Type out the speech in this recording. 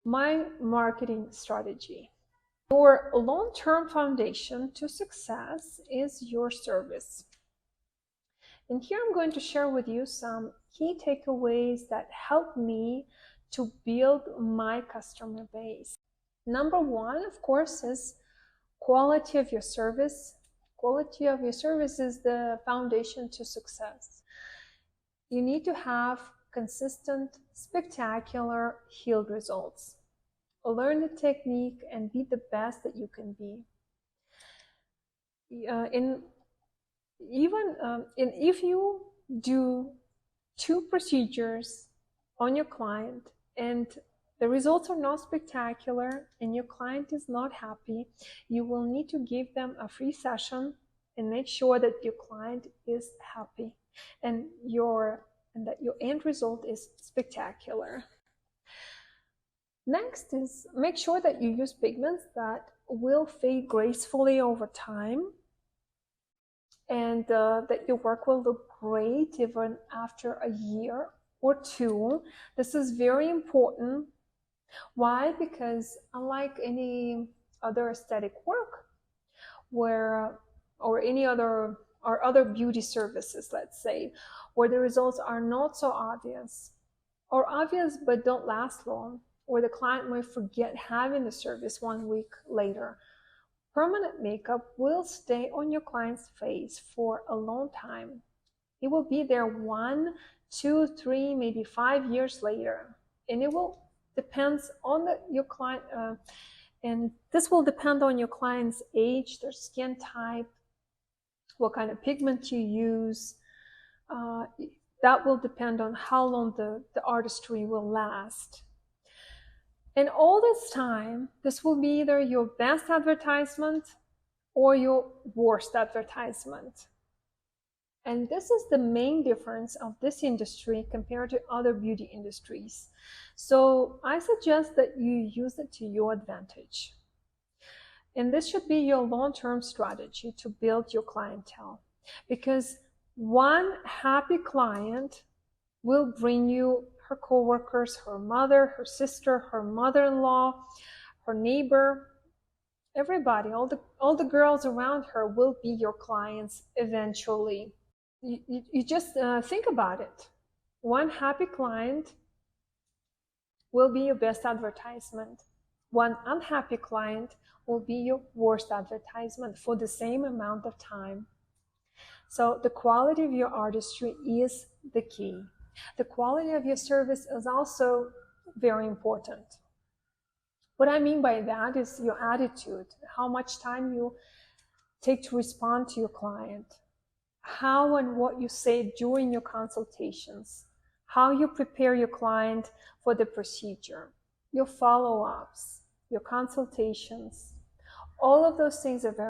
My marketing strategy. Your long-term foundation to success is your service. And here I'm going to share with you some key takeaways that help me to build my customer base. Number one, of course, is quality of your service. Quality of your service is the foundation to success. You need to have consistent, spectacular, healed results. Learn the technique and be the best that you can be. If you do 2 procedures on your client and the results are not spectacular and your client is not happy, you will need to give them a free session and make sure that your client is happy and that your end result is spectacular. Next is make sure that you use pigments that will fade gracefully over time and that your work will look great even after a year or 2. This is very important. Why? Because unlike any other aesthetic work or other beauty services, let's say, where the results are not so obvious or obvious but don't last long, or the client might forget having the service 1 week later, permanent makeup will stay on your client's face for a long time. It will be there 1, 2, 3, maybe 5 years later, and it will depends on your client, and this will depend on your client's age, their skin type, what kind of pigment you use. That will depend on how long the artistry will last. And all this time, this will be either your best advertisement or your worst advertisement. And this is the main difference of this industry compared to other beauty industries. So I suggest that you use it to your advantage. And this should be your long-term strategy to build your clientele, because one happy client will bring you her coworkers, her mother, her sister, her mother-in-law, her neighbor, everybody, all the girls around her will be your clients eventually. You just think about it. One happy client will be your best advertisement. One unhappy client will be your worst advertisement for the same amount of time. So the quality of your artistry is the key. The quality of your service is also very important. What I mean by that is your attitude, how much time you take to respond to your client, how and what you say during your consultations, how you prepare your client for the procedure, your follow-ups, your consultations. All of those things are very